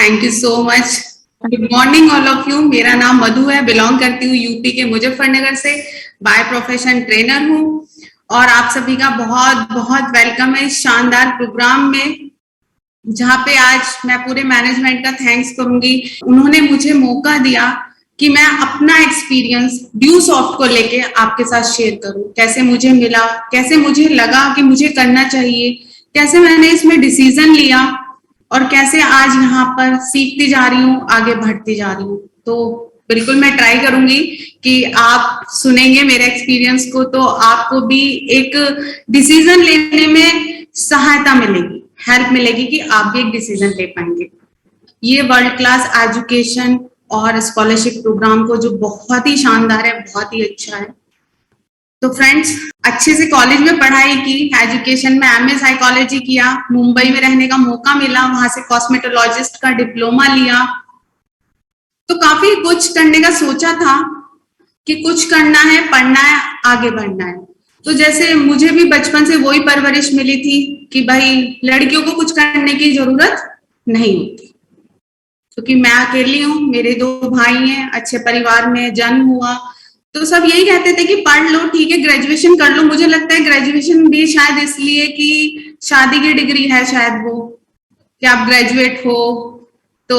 Thank you so much. Good morning all of you. मेरा नाम मधु है, बिलोंग करती हूँ यूपी के मुजफ्फरनगर से। बाय प्रोफेशन ट्रेनर हूँ और आप सभी का बहुत बहुत वेलकम है इस शानदार प्रोग्राम में, जहाँ पे आज मैं पूरे मैनेजमेंट का थैंक्स करूंगी। उन्होंने मुझे मौका दिया कि मैं अपना एक्सपीरियंस ड्यू सॉफ्ट को लेके आपके साथ शेयर करूं। कैसे मुझे मिला, कैसे मुझे लगा कि मुझे करना चाहिए, कैसे मैंने इसमें डिसीजन लिया और कैसे आज यहाँ पर सीखती जा रही हूँ, आगे बढ़ती जा रही हूँ। तो बिल्कुल मैं ट्राई करूंगी कि आप सुनेंगे मेरे एक्सपीरियंस को तो आपको भी एक डिसीजन लेने में सहायता मिलेगी, हेल्प मिलेगी कि आप भी एक डिसीजन ले पाएंगे। ये वर्ल्ड क्लास एजुकेशन और स्कॉलरशिप प्रोग्राम को जो बहुत ही शानदार है, बहुत ही अच्छा है। तो फ्रेंड्स, अच्छे से कॉलेज में पढ़ाई की, एजुकेशन में एमए साइकोलॉजी किया, मुंबई में रहने का मौका मिला, वहां से कॉस्मेटोलॉजिस्ट का डिप्लोमा लिया। तो काफी कुछ करने का सोचा था कि कुछ करना है, पढ़ना है, आगे बढ़ना है। तो जैसे मुझे भी बचपन से वही परवरिश मिली थी कि भाई लड़कियों को कुछ करने की जरूरत नहीं होती, क्योंकि मैं अकेली हूँ, मेरे 2 भाई हैं, अच्छे परिवार में जन्म हुआ, तो सब यही कहते थे कि पढ़ लो, ठीक है, ग्रेजुएशन कर लो। मुझे लगता है ग्रेजुएशन भी शायद इसलिए कि शादी की डिग्री है शायद वो, कि आप ग्रेजुएट हो तो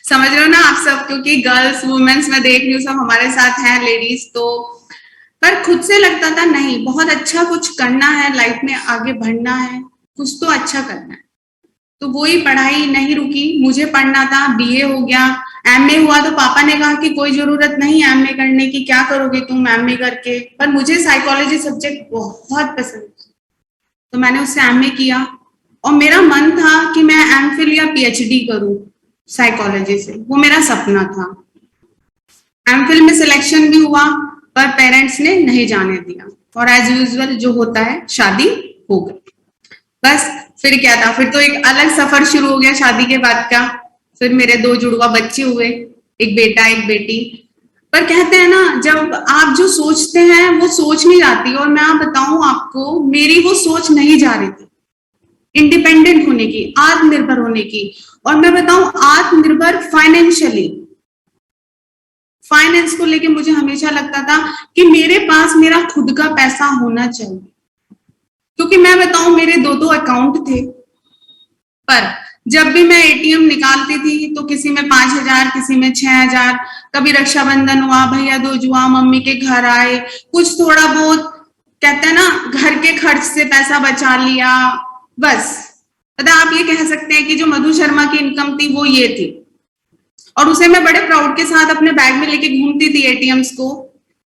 समझ रहे हो ना आप सब, क्योंकि गर्ल्स वुमेन्स मैं देख रही हूँ सब हमारे साथ हैं लेडीज। तो पर खुद से लगता था नहीं, बहुत अच्छा कुछ करना है, लाइफ में आगे बढ़ना है, कुछ तो अच्छा करना है। तो वही पढ़ाई नहीं रुकी, मुझे पढ़ना था, बीए हो गया, एमए हुआ। तो पापा ने कहा कि कोई जरूरत नहीं एमए करने की, क्या करोगे तुम एमए करके। पर मुझे साइकोलॉजी सब्जेक्ट बहुत पसंद था, तो मैंने उससे एमए किया और मेरा मन था कि मैं एमफिल या पीएचडी करूं साइकोलॉजी से, वो मेरा सपना था। एमफिल में सिलेक्शन भी हुआ, पर पेरेंट्स ने नहीं जाने दिया और एज यूजुअल जो होता है शादी हो गई। बस फिर क्या था, फिर तो एक अलग सफर शुरू हो गया शादी के बाद का। फिर मेरे 2 जुड़वा बच्चे हुए, एक बेटा एक बेटी। पर कहते हैं ना, जब आप जो सोचते हैं वो सोच नहीं जाती, और मैं बताऊं आपको, मेरी वो सोच नहीं जा रही थी इंडिपेंडेंट होने की, आत्मनिर्भर होने की। और मैं बताऊं आत्मनिर्भर फाइनेंशियली, फाइनेंस को लेके मुझे हमेशा लगता था कि मेरे पास मेरा खुद का पैसा होना चाहिए। क्योंकि मैं बताऊं, मेरे 2 अकाउंट थे, पर जब भी मैं एटीएम निकालती थी तो किसी में 5,000, किसी में 6,000, कभी रक्षाबंधन हुआ, भैया दूज हुआ, मम्मी के घर आए, कुछ थोड़ा बहुत कहते हैं ना घर के खर्च से पैसा बचा लिया, बस। मतलब आप ये कह सकते हैं कि जो मधु शर्मा की इनकम थी वो ये थी, और उसे मैं बड़े प्राउड के साथ अपने बैग में लेके घूमती थी एटीएम्स को,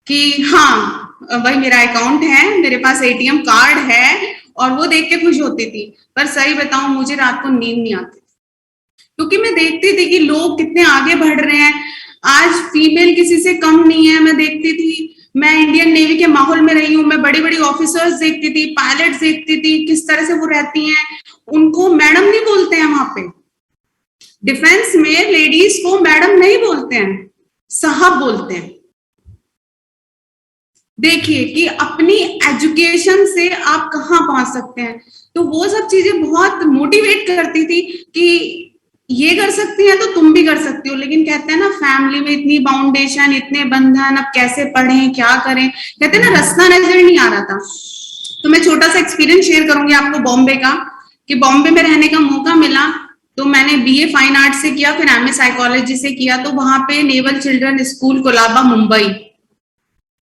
कि हाँ भाई मेरा अकाउंट है, मेरे पास एटीएम कार्ड है, और वो देख के खुश होती थी। पर सही बताऊं, मुझे रात को नींद नहीं आती, क्योंकि मैं देखती थी कि लोग कितने आगे बढ़ रहे हैं। आज फीमेल किसी से कम नहीं है। मैं देखती थी, मैं इंडियन नेवी के माहौल में रही हूँ, मैं बड़ी बड़ी ऑफिसर्स देखती थी, पायलट्स देखती थी, किस तरह से वो रहती हैं। उनको मैडम नहीं बोलते हैं वहां पे, डिफेंस में लेडीज को मैडम नहीं बोलते हैं, साहब बोलते हैं। देखिए कि अपनी एजुकेशन से आप कहाँ पहुंच सकते हैं। तो वो सब चीजें बहुत मोटिवेट करती थी कि ये कर सकती है तो तुम भी कर सकती हो। लेकिन कहते हैं ना, फैमिली में इतनी बाउंडेशन, इतने बंधन, अब कैसे पढ़ें, क्या करें, कहते हैं ना, रास्ता नजर नहीं आ रहा था। तो मैं छोटा सा एक्सपीरियंस शेयर करूंगी आपको बॉम्बे का, कि बॉम्बे में रहने का मौका मिला तो मैंने बीए फाइन आर्ट से किया, फिर एमए साइकोलॉजी से किया। तो वहां पे naval children school Colaba Mumbai,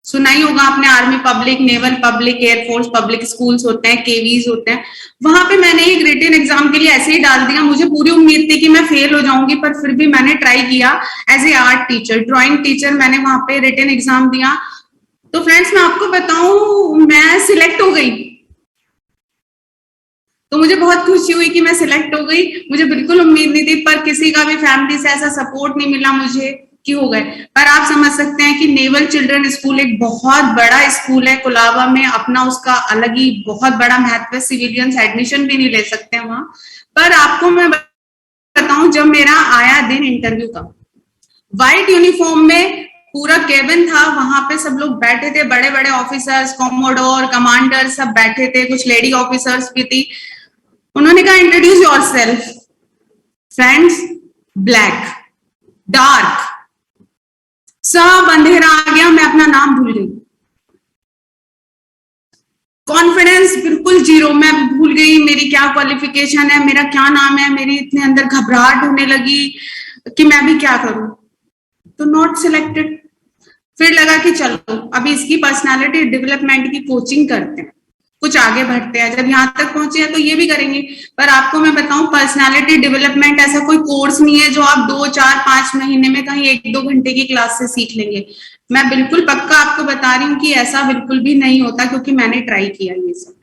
सुना ही होगा आपने, army public, naval public, air force public schools होते हैं, केवीज होते हैं। वहां पे मैंने एक रिटन एग्जाम के लिए ऐसे ही डाल दिया। मुझे पूरी उम्मीद थी कि मैं फेल हो जाऊंगी, पर फिर भी मैंने ट्राई किया। As a art teacher, drawing teacher, मैंने वहां पे रिटन एग्जाम दिया। तो फ्रेंड्स, मैं आपको बताऊं, मैं सिलेक्ट हो गई। तो मुझे बहुत खुशी हुई कि मैं सिलेक्ट हो गई। मुझे बिल्कुल उम्मीद नहीं थी, पर किसी का भी फैमिली से ऐसा सपोर्ट नहीं मिला मुझे कि हो गए। पर आप समझ सकते हैं कि नेवल चिल्ड्रन स्कूल एक बहुत बड़ा स्कूल है कोलाबा में, अपना उसका अलग ही बहुत बड़ा महत्व है। सिविलियंस एडमिशन भी नहीं ले सकते वहां। पर आपको मैं बताऊं, जब मेरा आया दिन इंटरव्यू का, व्हाइट यूनिफॉर्म में पूरा केबिन था, वहां पे सब लोग बैठे थे, बड़े बड़े ऑफिसर्स, कॉमोडोर, कमांडर, सब बैठे थे, कुछ लेडी ऑफिसर्स भी थी। उन्होंने कहा introduce yourself. Friends, black, dark, सब अंधेरा आ गया, मैं अपना नाम भूल गई। कॉन्फिडेंस बिल्कुल जीरो, मैं भूल गई मेरी क्या क्वालिफिकेशन है, मेरा क्या नाम है, मेरी इतने अंदर घबराहट होने लगी कि मैं भी क्या करूं, तो नॉट सिलेक्टेड। फिर लगा कि चलो अभी इसकी पर्सनालिटी डेवलपमेंट की कोचिंग करते हैं, कुछ आगे बढ़ते हैं, जब यहाँ तक पहुंचे हैं तो ये भी करेंगे। पर आपको मैं बताऊं, पर्सनालिटी डेवलपमेंट ऐसा कोई कोर्स नहीं है जो आप 2, 4, 5 महीने में कहीं 1-2 घंटे की क्लास से सीख लेंगे। मैं बिल्कुल पक्का आपको बता रही हूँ कि ऐसा बिल्कुल भी नहीं होता, क्योंकि मैंने ट्राई किया ये सब।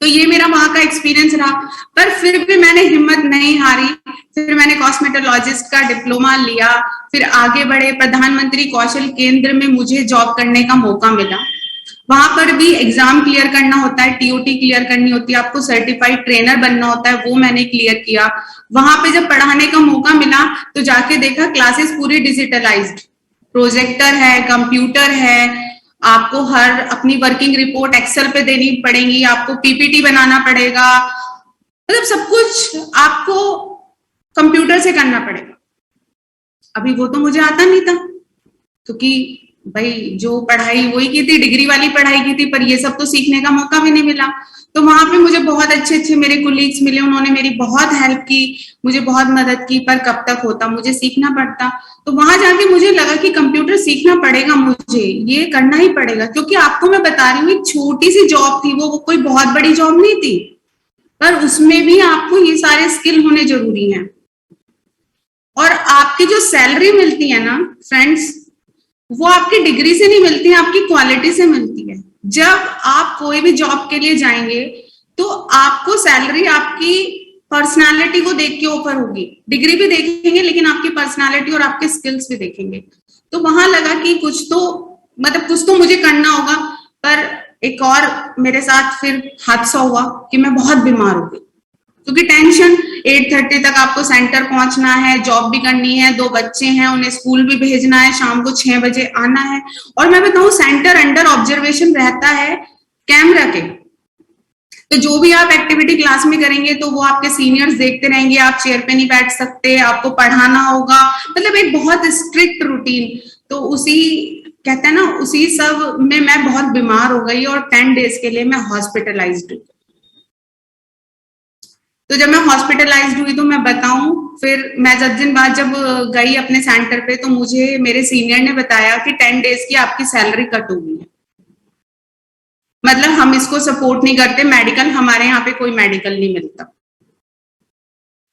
तो ये मेरा वहां का एक्सपीरियंस रहा, पर फिर भी मैंने हिम्मत नहीं हारी। फिर मैंने कॉस्मेटोलॉजिस्ट का डिप्लोमा लिया, फिर आगे बढ़े, प्रधानमंत्री कौशल केंद्र में मुझे जॉब करने का मौका मिला। वहां पर भी एग्जाम क्लियर करना होता है, टीओटी क्लियर करनी होती है, आपको सर्टिफाइड ट्रेनर बनना होता है, वो मैंने क्लियर किया। वहां पे जब पढ़ाने का मौका मिला तो जाके देखा क्लासेस पूरी डिजिटलाइज्ड, प्रोजेक्टर है, कंप्यूटर है, आपको हर अपनी वर्किंग रिपोर्ट एक्सेल पे देनी पड़ेगी, आपको पीपीटी बनाना पड़ेगा, मतलब सब कुछ आपको कंप्यूटर से करना पड़ेगा। अभी वो तो मुझे आता नहीं था, क्योंकि भाई जो पढ़ाई वही की थी, डिग्री वाली पढ़ाई की थी, पर ये सब तो सीखने का मौका भी नहीं मिला। तो वहां पे मुझे बहुत अच्छे अच्छे मेरे कोलीग्स मिले, उन्होंने मेरी बहुत हेल्प की, मुझे बहुत मदद की, पर कब तक होता, मुझे सीखना पड़ता। तो वहां जाके मुझे लगा कि कंप्यूटर सीखना पड़ेगा, मुझे ये करना ही पड़ेगा, क्योंकि आपको मैं बता रही हूँ एक छोटी सी जॉब थी, वो कोई बहुत बड़ी जॉब नहीं थी, पर उसमें भी आपको ये सारे स्किल होने जरूरी हैं। और आपकी जो सैलरी मिलती है ना फ्रेंड्स, वो आपकी डिग्री से नहीं मिलती है, आपकी क्वालिटी से मिलती है। जब आप कोई भी जॉब के लिए जाएंगे तो आपको सैलरी आपकी पर्सनालिटी को देख के ऊपर होगी, डिग्री भी देखेंगे लेकिन आपकी पर्सनालिटी और आपके स्किल्स भी देखेंगे। तो वहां लगा कि कुछ तो मुझे करना होगा। पर एक और मेरे साथ फिर हादसा हुआ कि मैं बहुत बीमार हो गई, क्योंकि टेंशन, 8:30 तक आपको सेंटर पहुंचना है, जॉब भी करनी है, 2 बच्चे हैं उन्हें स्कूल भी भेजना है, शाम को 6 बजे आना है। और मैं बताऊं, सेंटर अंडर ऑब्जर्वेशन रहता है कैमरा के, तो जो भी आप एक्टिविटी क्लास में करेंगे तो वो आपके सीनियर्स देखते रहेंगे, आप चेयर पे नहीं बैठ सकते, आपको पढ़ाना होगा, मतलब एक बहुत स्ट्रिक्ट रूटीन। तो उसी कहते हैं ना, उसी सब में मैं बहुत बीमार हो गई और 10 डेज के लिए मैं हॉस्पिटलाइज्ड हुई। तो जब मैं हॉस्पिटलाइज्ड हुई तो मैं बताऊं, फिर मैं 10 दिन बाद जब गई अपने सेंटर पे तो मुझे मेरे सीनियर ने बताया कि 10 डेज की आपकी सैलरी कट हुई है, मतलब हम इसको सपोर्ट नहीं करते, मेडिकल हमारे यहाँ पे कोई मेडिकल नहीं मिलता,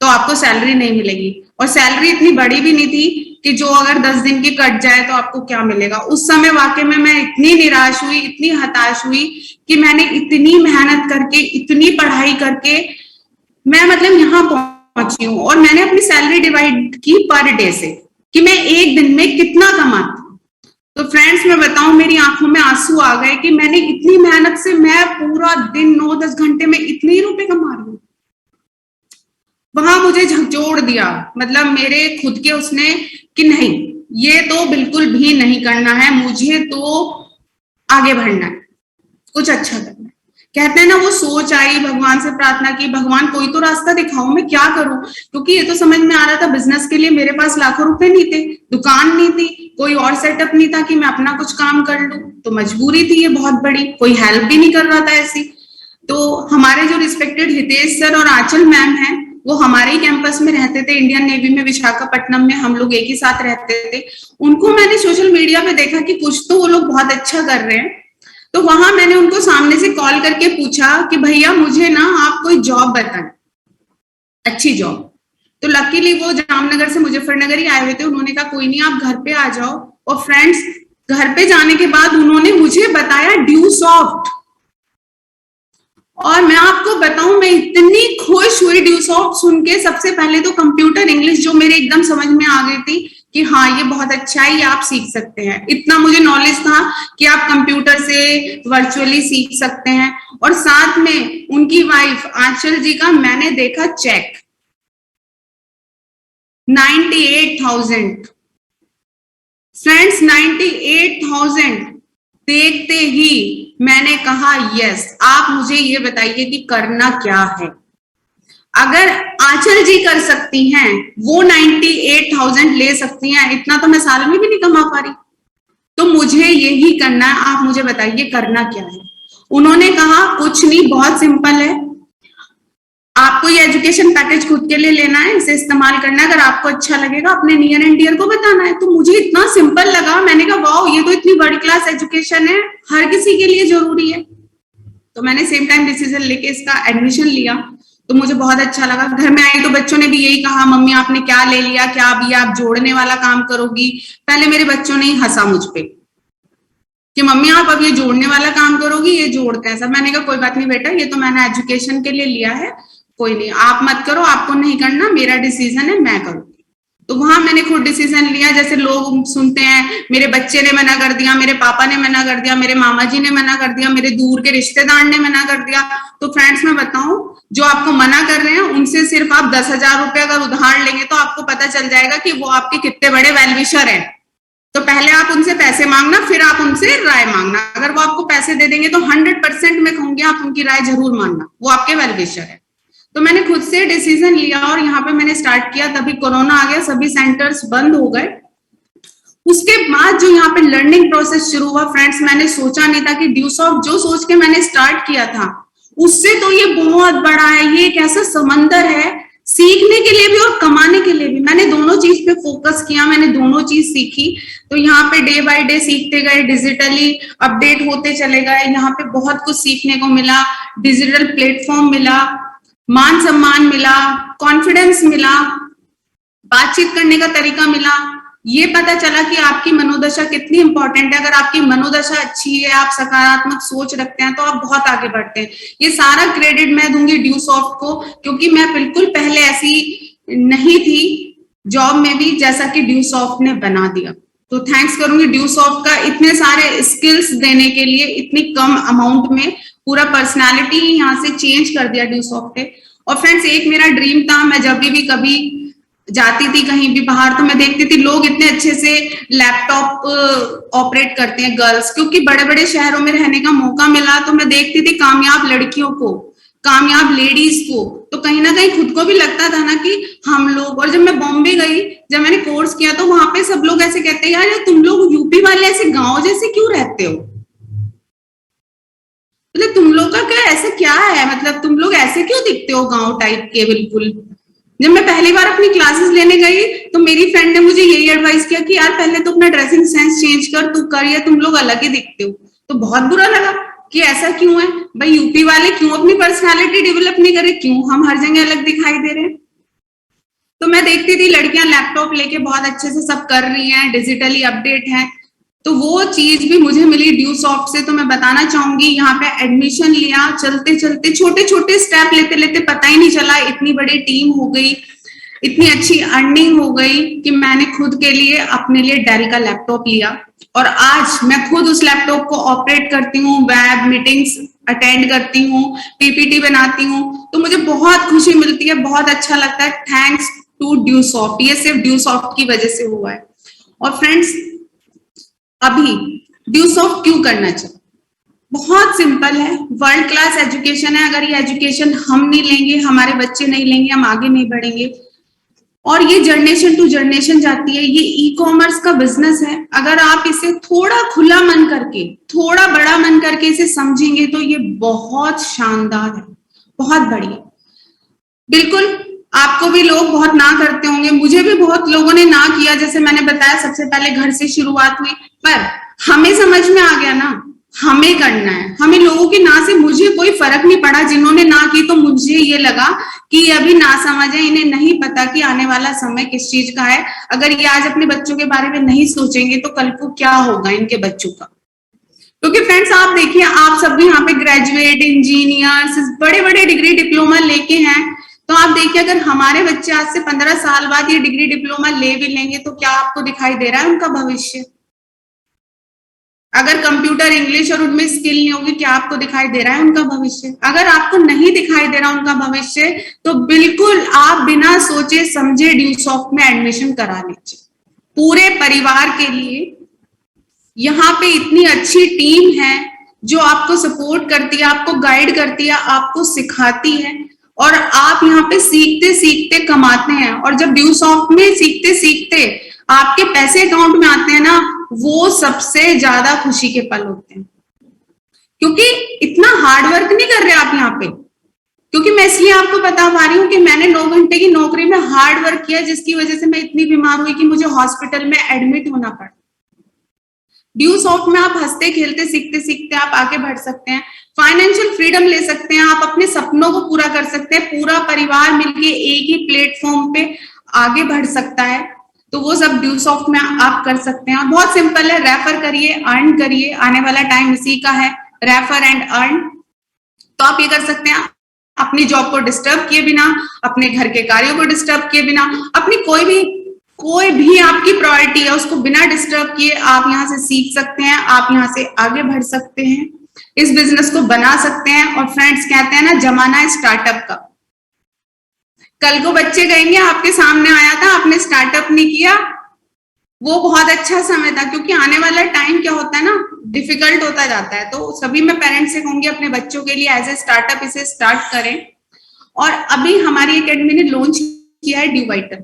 तो आपको सैलरी नहीं मिलेगी। और सैलरी इतनी बड़ी भी नहीं थी कि जो अगर 10 दिन की कट जाए तो आपको क्या मिलेगा। उस समय वाकई में मैं इतनी निराश हुई, इतनी हताश हुई कि मैंने इतनी मेहनत करके, इतनी पढ़ाई करके मैं मतलब यहाँ पहुंची हूँ, और मैंने अपनी सैलरी डिवाइड की पर डे से कि मैं एक दिन में कितना कमाती हूँ। तो फ्रेंड्स मैं बताऊं, मेरी आंखों में आंसू आ गए कि मैंने इतनी मेहनत से मैं पूरा दिन 9-10 घंटे में इतने ही रुपए कमा रही हूँ। वहां मुझे झकझोर दिया, मतलब मेरे खुद के उसने कि नहीं, ये तो बिल्कुल भी नहीं करना है, मुझे तो आगे बढ़ना है, कुछ अच्छा करना है। कहते हैं ना, वो सोच आई, भगवान से प्रार्थना की, भगवान कोई तो रास्ता दिखाओ, मैं क्या करूं, क्योंकि ये तो समझ में आ रहा था बिजनेस के लिए मेरे पास लाखों रुपए नहीं थे, दुकान नहीं थी, कोई और सेटअप नहीं था कि मैं अपना कुछ काम कर लूं, तो मजबूरी थी ये बहुत बड़ी, कोई हेल्प भी नहीं कर रहा था ऐसी। तो हमारे जो रिस्पेक्टेड हितेश सर और आंचल मैम है, वो हमारे ही कैंपस में रहते थे, इंडियन नेवी में विशाखापट्टनम में, हम लोग एक ही साथ रहते थे। उनको मैंने सोशल मीडिया पे देखा कि कुछ तो वो लोग बहुत अच्छा कर रहे हैं, तो वहां मैंने उनको सामने से कॉल करके पूछा कि भैया मुझे ना आप कोई जॉब बताएं, अच्छी जॉब। तो लकीली वो जामनगर से मुजफ्फरनगर ही आए हुए थे, उन्होंने कहा कोई नहीं आप घर पे आ जाओ। और फ्रेंड्स, घर पे जाने के बाद उन्होंने मुझे बताया ड्यूसॉफ्ट, और मैं आपको बताऊं मैं इतनी खुश हुई ड्यूसॉफ्ट सुन के। सबसे पहले तो कंप्यूटर इंग्लिश जो मेरे एकदम समझ में आ गई थी कि हाँ ये बहुत अच्छा है, ये आप सीख सकते हैं, इतना मुझे नॉलेज था कि आप कंप्यूटर से वर्चुअली सीख सकते हैं। और साथ में उनकी वाइफ आंचल जी का मैंने देखा चेक 98,000, फ्रेंड्स 98,000 देखते ही मैंने कहा यस, आप मुझे ये बताइए कि करना क्या है। अगर आंचल जी कर सकती हैं, वो 98,000 ले सकती हैं, इतना तो मैं साल में भी नहीं कमा पा रही। तो मुझे यही करना है, आप मुझे बताइए करना क्या है। उन्होंने कहा कुछ नहीं, बहुत सिंपल है, आपको ये एजुकेशन पैकेज खुद के लिए लेना है, इसे इस्तेमाल करना है, अगर आपको अच्छा लगेगा अपने नियर एंड डियर को बताना है। तो मुझे इतना सिंपल लगा, मैंने कहा वाओ, ये तो इतनी वर्ल्ड क्लास एजुकेशन है, हर किसी के लिए जरूरी है। तो मैंने सेम टाइम डिसीजन लेके इसका एडमिशन लिया, तो मुझे बहुत अच्छा लगा। घर में आई तो बच्चों ने भी यही कहा, मम्मी आपने क्या ले लिया, क्या अभी आप जोड़ने वाला काम करोगी। पहले मेरे बच्चों ने ही हंसा मुझ पे कि मम्मी आप अब ये जोड़ने वाला काम करोगी, ये जोड़ते हैं सब। मैंने कहा कोई बात नहीं बेटा, ये तो मैंने एजुकेशन के लिए लिया है, कोई नहीं, आप मत करो, आपको नहीं करना, मेरा डिसीजन है, मैं करूंगी। तो वहां मैंने खुद डिसीजन लिया। जैसे लोग सुनते हैं मेरे बच्चे ने मना कर दिया, मेरे पापा ने मना कर दिया, मेरे मामा जी ने मना कर दिया, मेरे दूर के रिश्तेदार ने मना कर दिया। तो फ्रेंड्स मैं बताऊं, जो आपको मना कर रहे हैं उनसे सिर्फ आप 10,000 रुपए अगर उधार लेंगे तो आपको पता चल जाएगा कि वो आपके कितने बड़े वेलविशर हैं। तो पहले आप उनसे पैसे मांगना, फिर आप उनसे राय मांगना। अगर वो आपको पैसे दे देंगे तो 100% मैं कहूंगी आप उनकी राय जरूर मानना, वो आपके वेलविशर है। तो मैंने खुद से डिसीजन लिया और यहाँ पे मैंने स्टार्ट किया। तभी कोरोना आ गया, सभी सेंटर्स बंद हो गए। उसके बाद जो यहाँ पे लर्निंग प्रोसेस शुरू हुआ फ्रेंड्स, मैंने सोचा नहीं था कि ड्यूसॉफ्ट, जो सोच के मैंने स्टार्ट किया था उससे तो ये बहुत बड़ा है, ये एक ऐसा समंदर है, सीखने के लिए भी और कमाने के लिए भी। मैंने दोनों चीज पे फोकस किया, मैंने दोनों चीज सीखी। तो यहाँ पे डे बाय डे सीखते गए, डिजिटली अपडेट होते चले गए। यहाँ पे बहुत कुछ सीखने को मिला, डिजिटल प्लेटफॉर्म मिला, मान सम्मान मिला, कॉन्फिडेंस मिला, बातचीत करने का तरीका मिला। ये पता चला कि आपकी मनोदशा कितनी इंपॉर्टेंट है। अगर आपकी मनोदशा अच्छी है, आप सकारात्मक सोच रखते हैं, तो आप बहुत आगे बढ़ते हैं। ये सारा क्रेडिट मैं दूंगी ड्यूसॉफ्ट को, क्योंकि मैं बिल्कुल पहले ऐसी नहीं थी जॉब में भी जैसा कि ड्यूसॉफ्ट ने बना दिया। तो थैंक्स करूंगी ड्यूसॉफ्ट का इतने सारे स्किल्स देने के लिए, इतनी कम अमाउंट में पूरा पर्सनालिटी यहाँ से चेंज कर दिया ड्यूसॉफ्ट ने। और फ्रेंड्स एक मेरा ड्रीम था, मैं जब भी कभी जाती थी कहीं भी बाहर, तो मैं देखती थी लोग इतने अच्छे से लैपटॉप ऑपरेट करते हैं गर्ल्स, क्योंकि बड़े बड़े शहरों में रहने का मौका मिला। तो मैं देखती थी कामयाब लड़कियों को, कामयाब लेडीज को, तो कहीं ना कहीं खुद को भी लगता था ना कि हम लोग। और जब मैं बॉम्बे गई, जब मैंने कोर्स किया, तो वहां पे सब लोग ऐसे कहते हैं यार तुम लोग यूपी वाले ऐसे गांव जैसे क्यों रहते हो, मतलब तुम लोग का क्या ऐसा क्या है, मतलब तुम लोग ऐसे क्यों दिखते हो गांव टाइप के बिल्कुल। जब मैं पहली बार अपनी क्लासेस लेने गई तो मेरी फ्रेंड ने मुझे यही एडवाइस किया कि यार पहले तो अपना ड्रेसिंग सेंस चेंज कर, तू कर, या तुम लोग अलग ही दिखते हो। तो बहुत बुरा लगा कि ऐसा क्यों है भाई, यूपी वाले क्यों अपनी पर्सनालिटी डेवलप नहीं करे, क्यों हम हर जगह अलग दिखाई दे रहे हैं। तो मैं देखती थी लड़कियां लैपटॉप लेके बहुत अच्छे से सब कर रही हैं, डिजिटली अपडेट है। तो वो चीज भी मुझे मिली ड्यूसॉफ्ट से। तो मैं बताना चाहूंगी, यहाँ पे एडमिशन लिया, चलते चलते छोटे छोटे स्टेप लेते लेते पता ही नहीं चला इतनी बड़ी टीम हो गई, इतनी अच्छी अर्निंग हो गई कि मैंने खुद के लिए अपने लिए डेल का लैपटॉप लिया। और आज मैं खुद उस लैपटॉप को ऑपरेट करती हूँ, वेब मीटिंग्स अटेंड करती हूँ, पीपीटी बनाती हूँ। तो मुझे बहुत खुशी मिलती है, बहुत अच्छा लगता है। थैंक्स टू ड्यूसॉफ्ट, ये सिर्फ ड्यूसॉफ्ट की वजह से हुआ है। और फ्रेंड्स अभी ड्यूसॉफ्ट क्यों करना चाहिए, बहुत सिंपल है, वर्ल्ड क्लास एजुकेशन है। अगर ये एजुकेशन हम नहीं लेंगे, हमारे बच्चे नहीं लेंगे, हम आगे नहीं बढ़ेंगे। और ये जनरेशन टू जनरेशन जाती है। ये ई कॉमर्स का बिजनेस है। अगर आप इसे थोड़ा खुला मन करके, थोड़ा बड़ा मन करके इसे समझेंगे तो ये बहुत शानदार है, बहुत बढ़िया। बिल्कुल आपको भी लोग बहुत ना करते होंगे, मुझे भी बहुत लोगों ने ना किया। जैसे मैंने बताया सबसे पहले घर से शुरुआत हुई, पर हमें समझ में आ गया ना हमें करना है। हमें लोगों की ना से मुझे कोई फर्क नहीं पड़ा, जिन्होंने ना की तो मुझे ये लगा कि ये अभी ना समझ है, इन्हें नहीं पता कि आने वाला समय किस चीज का है। अगर ये आज अपने बच्चों के बारे में नहीं सोचेंगे तो कल को क्या होगा इनके बच्चों का। क्योंकि फ्रेंड्स आप देखिए, आप सब भी यहाँ पे ग्रेजुएट, इंजीनियर्स, बड़े बड़े डिग्री डिप्लोमा लेके हैं। तो आप देखिए अगर हमारे बच्चे आज से 15 साल बाद ये डिग्री डिप्लोमा ले भी लेंगे तो क्या आपको दिखाई दे रहा है उनका भविष्य। अगर कंप्यूटर, इंग्लिश और उनमें स्किल नहीं होगी, क्या आपको दिखाई दे रहा है उनका भविष्य। अगर आपको नहीं दिखाई दे रहा उनका भविष्य तो बिल्कुल आप बिना सोचे समझे ड्यूसॉफ्ट में एडमिशन करा लीजिए, पूरे परिवार के लिए। यहाँ पे इतनी अच्छी टीम है जो आपको सपोर्ट करती है, आपको गाइड करती है, आपको सिखाती है। और आप यहाँ पे सीखते सीखते कमाते हैं। और जब ड्यूसॉफ्ट में सीखते सीखते आपके पैसे अकाउंट में आते हैं ना, वो सबसे ज्यादा खुशी के पल होते हैं, क्योंकि इतना हार्ड वर्क नहीं कर रहे आप यहाँ पे। क्योंकि मैं इसलिए आपको बता पा रही हूँ कि मैंने 9 घंटे की नौकरी में हार्ड वर्क किया, जिसकी वजह से मैं इतनी बीमार हुई कि मुझे हॉस्पिटल में एडमिट होना पड़ा। ड्यूसॉफ्ट में आप हंसते खेलते सीखते सीखते आप आगे बढ़ सकते हैं, फाइनेंशियल फ्रीडम ले सकते हैं, आप अपने सपनों को पूरा कर सकते हैं, पूरा परिवार मिलके एक ही प्लेटफॉर्म पे आगे बढ़ सकता है। तो वो सब ड्यूसॉफ्ट में आप कर सकते हैं। बहुत सिंपल है, रेफर करिए, अर्न करिए, आने वाला टाइम इसी का है, रेफर एंड अर्न। तो आप ये कर सकते हैं, अपनी जॉब को डिस्टर्ब किए बिना, अपने घर के कार्यों को डिस्टर्ब किए बिना, अपनी कोई भी आपकी प्रायोरिटी है उसको बिना डिस्टर्ब किए आप यहाँ से सीख सकते हैं, आप यहाँ से आगे बढ़ सकते हैं, इस बिजनेस को बना सकते हैं। और फ्रेंड्स, कहते हैं ना, जमाना है स्टार्टअप का। कल को बच्चे कहेंगे आपके सामने आया था, आपने स्टार्टअप नहीं किया। वो बहुत अच्छा समय था, क्योंकि आने वाला टाइम क्या होता है ना, डिफिकल्ट होता जाता है। तो सभी मैं पेरेंट्स से कहूंगी अपने बच्चों के लिए एज ए स्टार्टअप इसे स्टार्ट करें। और अभी हमारी एकेडमी ने लॉन्च किया है ड्यूवाइटल।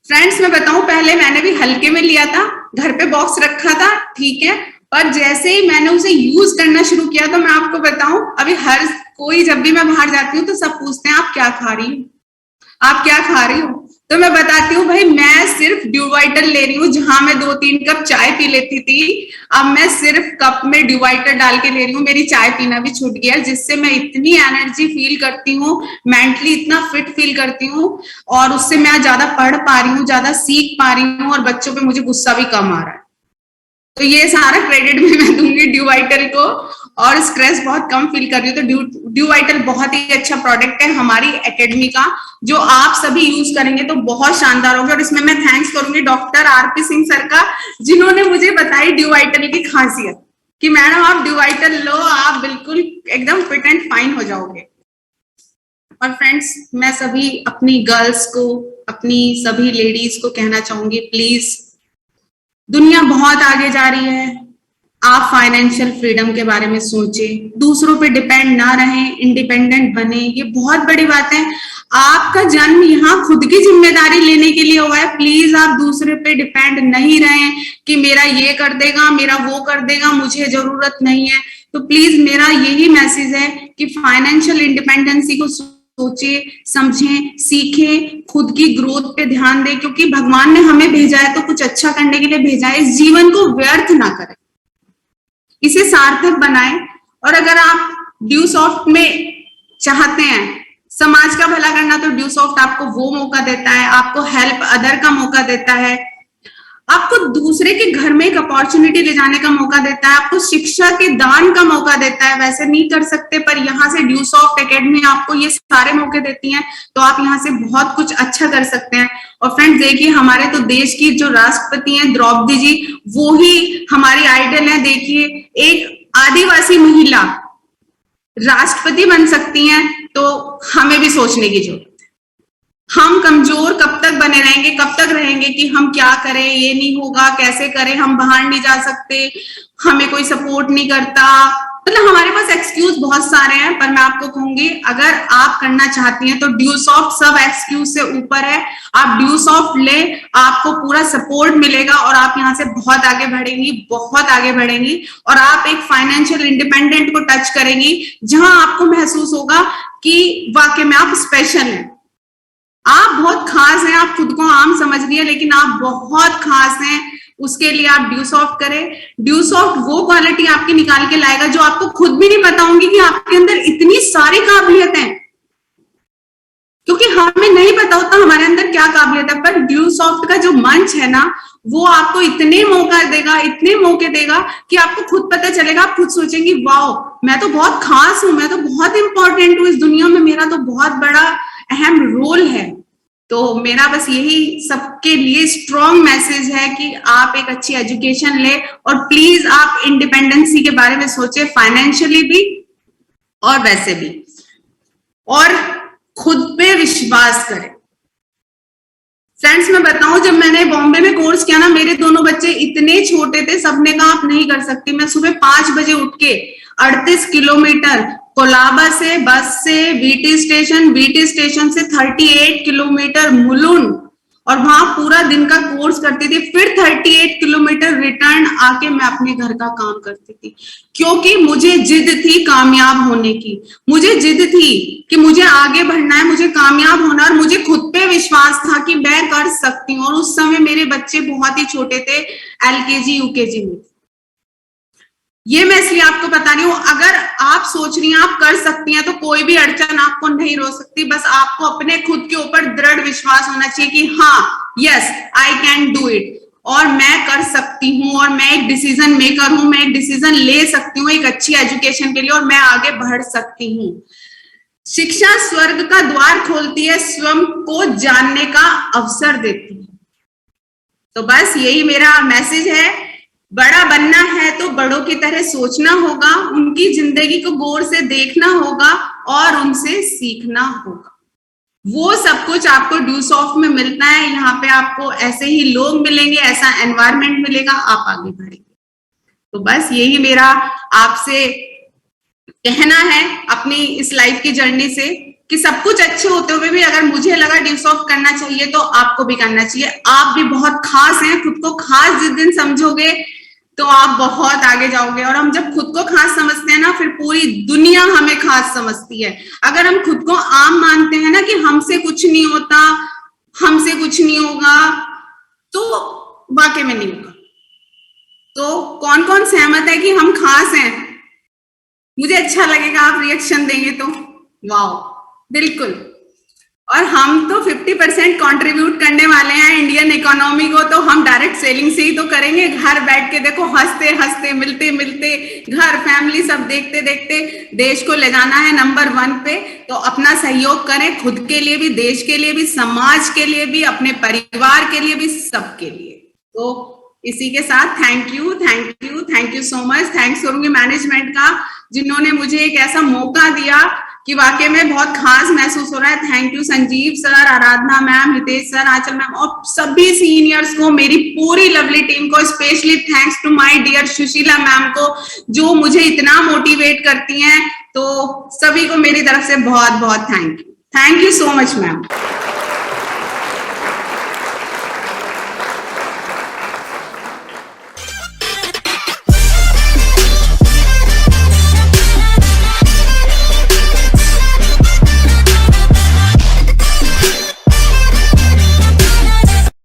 फ्रेंड्स, मैं बताऊं, पहले मैंने भी हल्के में लिया था, घर पे बॉक्स रखा था, ठीक है, पर जैसे ही मैंने उसे यूज करना शुरू किया तो मैं आपको बताऊं, अभी हर कोई, जब भी मैं बाहर जाती हूँ तो सब पूछते हैं आप क्या खा रही हो, आप क्या खा रही हो। तो मैं बताती हूँ, भाई मैं सिर्फ ड्यूवाइटल ले रही हूँ। जहां मैं 2-3 कप चाय पी लेती थी, अब मैं सिर्फ कप में ड्यूवाइटल डाल के ले रही हूँ। मेरी चाय पीना भी छूट गया, जिससे मैं इतनी एनर्जी फील करती हूँ, मेंटली इतना फिट फील करती हूँ, और उससे मैं ज्यादा पढ़ पा रही हूँ, ज्यादा सीख पा रही हूँ, और बच्चों पे मुझे गुस्सा भी कम आ रहा है। तो ये सारा क्रेडिट भी मैं दूंगी ड्यूवाइटल को, और स्ट्रेस बहुत कम फील कर रही हूँ। तो ड्यूवाइटल बहुत ही अच्छा प्रोडक्ट है हमारी एकेडमी का, जो आप सभी यूज करेंगे तो बहुत शानदार होगा। और इसमें मैं थैंक्स करूंगी डॉक्टर आरपी सिंह सर का, जिन्होंने मुझे बताई ड्यूवाइटल की खासियत, कि मैडम आप ड्यूवाइटल लो, आप बिल्कुल एकदम फिट एंड फाइन हो जाओगे। और फ्रेंड्स, मैं सभी अपनी गर्ल्स को, अपनी सभी लेडीज को कहना चाहूंगी, प्लीज, दुनिया बहुत आगे जा रही है, आप फाइनेंशियल फ्रीडम के बारे में सोचें, दूसरों पे डिपेंड ना रहें, इंडिपेंडेंट बने। ये बहुत बड़ी बात है। आपका जन्म यहाँ खुद की जिम्मेदारी लेने के लिए हुआ है। प्लीज आप दूसरे पे डिपेंड नहीं रहें कि मेरा ये कर देगा, मेरा वो कर देगा, मुझे जरूरत नहीं है। तो प्लीज मेरा यही मैसेज है कि फाइनेंशियल इंडिपेंडेंसी को सोचें, समझें, सीखें, खुद की ग्रोथ पे ध्यान दें, क्योंकि भगवान ने हमें भेजा है तो कुछ अच्छा करने के लिए भेजा है। इस जीवन को व्यर्थ ना करें, इसे सार्थक बनाएं। और अगर आप ड्यूसॉफ्ट में चाहते हैं समाज का भला करना, तो ड्यूसॉफ्ट आपको वो मौका देता है, आपको हेल्प अदर का मौका देता है, आपको दूसरे के घर में एक अपॉर्चुनिटी ले जाने का मौका देता है, आपको शिक्षा के दान का मौका देता है। वैसे नहीं कर सकते, पर यहाँ से ड्यूसॉफ्ट एकेडमी आपको ये सारे मौके देती है, तो आप यहाँ से बहुत कुछ अच्छा कर सकते हैं। और फ्रेंड्स देखिए, हमारे तो देश की जो राष्ट्रपति हैं द्रौपदी जी, वो ही हमारी आइडल है। देखिए, एक आदिवासी महिला राष्ट्रपति बन सकती हैं, तो हमें भी सोचने की जरूरत है। हम कमजोर कब तक बने रहेंगे, कब तक रहेंगे कि हम क्या करें, ये नहीं होगा, कैसे करें, हम बाहर नहीं जा सकते, हमें कोई सपोर्ट नहीं करता। मतलब हमारे पास एक्सक्यूज बहुत सारे हैं, पर मैं आपको कहूंगी, अगर आप करना चाहती हैं तो ड्यूसॉफ्ट सब एक्सक्यूज से ऊपर है। आप ड्यूसॉफ्ट ले, आपको पूरा सपोर्ट मिलेगा, और आप यहाँ से बहुत आगे बढ़ेंगी, बहुत आगे बढ़ेंगी, और आप एक फाइनेंशियल इंडिपेंडेंट को टच करेंगी, जहां आपको महसूस होगा कि वाकई में आप स्पेशल हैं, आप बहुत खास हैं। आप खुद को आम समझ रही है, लेकिन आप बहुत खास हैं। उसके लिए आप ड्यूसॉफ्ट करें। ड्यूसॉफ्ट वो क्वालिटी आपकी निकाल के लाएगा जो आपको खुद भी नहीं पता होंगी कि आपके अंदर इतनी सारी काबिलियत है, क्योंकि हमें नहीं पता होता हमारे अंदर क्या काबिलियत है। पर ड्यूसॉफ्ट का जो मंच है ना, वो आपको इतने मौका देगा, इतने मौके देगा कि आपको खुद पता चलेगा। आप खुद सोचेंगी, वाओ, मैं तो बहुत खास हूं, मैं तो बहुत इंपॉर्टेंट हूं इस दुनिया में, मेरा तो बहुत बड़ा अहम रोल है। तो मेरा बस यही सबके लिए स्ट्रॉन्ग मैसेज है कि आप एक अच्छी एजुकेशन ले, और प्लीज आप इंडिपेंडेंसी के बारे में सोचे, फाइनेंशियली भी और वैसे भी, और खुद पे विश्वास करें। फ्रेंड्स, मैं बताऊं, जब मैंने बॉम्बे में कोर्स किया ना, मेरे दोनों बच्चे इतने छोटे थे, सबने कहा आप नहीं कर सकती। मैं सुबह 5 बजे उठ के 38 किलोमीटर कोलाबा से बस से बीटी स्टेशन से 38 किलोमीटर मुलुंड, और वहां पूरा दिन का कोर्स करती थी, फिर 38 किलोमीटर रिटर्न आके मैं अपने घर का काम करती थी, क्योंकि मुझे जिद थी कामयाब होने की। मुझे जिद थी कि मुझे आगे बढ़ना है, मुझे कामयाब होना, और मुझे खुद पे विश्वास था कि मैं कर सकती हूँ। और उस समय मेरे बच्चे बहुत ही छोटे थे, LKG UKG में। ये मैं इसलिए आपको बता रही हूँ, अगर आप सोच रही हैं आप कर सकती हैं तो कोई भी अड़चन आपको नहीं रोक सकती। बस आपको अपने खुद के ऊपर दृढ़ विश्वास होना चाहिए कि हाँ, yes I can do it, और मैं कर सकती हूँ, और मैं एक डिसीजन मेकर हूँ, मैं एक डिसीजन ले सकती हूँ एक अच्छी एजुकेशन के लिए, और मैं आगे बढ़ सकती हूँ। शिक्षा स्वर्ग का द्वार खोलती है, स्वयं को जानने का अवसर देती है। तो बस यही मेरा मैसेज है। बड़ा बनना है तो बड़ों की तरह सोचना होगा, उनकी जिंदगी को गौर से देखना होगा और उनसे सीखना होगा। वो सब कुछ आपको ड्यूसॉफ्ट में मिलता है। यहाँ पे आपको ऐसे ही लोग मिलेंगे, ऐसा एनवायरनमेंट मिलेगा, आप आगे बढ़ेंगे। तो बस यही मेरा आपसे कहना है अपनी इस लाइफ की जर्नी से, कि सब कुछ अच्छे होते हुए भी अगर मुझे लगा ड्यूसॉफ्ट करना चाहिए तो आपको भी करना चाहिए। आप भी बहुत खास हैं, खुद को खास जिस दिन समझोगे तो आप बहुत आगे जाओगे। और हम जब खुद को खास समझते हैं ना, फिर पूरी दुनिया हमें खास समझती है। अगर हम खुद को आम मानते हैं ना कि हमसे कुछ नहीं होता, हमसे कुछ नहीं होगा, तो वाकई में नहीं होगा। तो कौन कौन सहमत है कि हम खास हैं? मुझे अच्छा लगेगा आप रिएक्शन देंगे तो। वाओ, बिल्कुल। और हम तो 50% कंट्रीब्यूट करने वाले हैं इंडियन इकोनॉमी को, तो हम डायरेक्ट सेलिंग से ही तो करेंगे। घर बैठ के देखो, हंसते हंसते, मिलते मिलते, घर फैमिली सब देखते देखते देश को ले जाना है नंबर 1 पे। तो अपना सहयोग करें, खुद के लिए भी, देश के लिए भी, समाज के लिए भी, अपने परिवार के लिए भी, सबके लिए। तो इसी के साथ thank you, thank you, thank you so much. Thanks करूंगी मैनेजमेंट का, जिन्होंने मुझे एक ऐसा मौका दिया कि वाकई में बहुत खास महसूस हो रहा है। Thank you Sanjeev sir, Aradhana ma'am, Hitesh sir, Aanchal ma'am, और सभी सीनियर्स को, मेरी पूरी लवली टीम को। Specially thanks to my dear Sushila ma'am को, जो मुझे इतना मोटिवेट करती हैं। तो सभी को मेरी तरफ से बहुत बहुत thank you so much ma'am.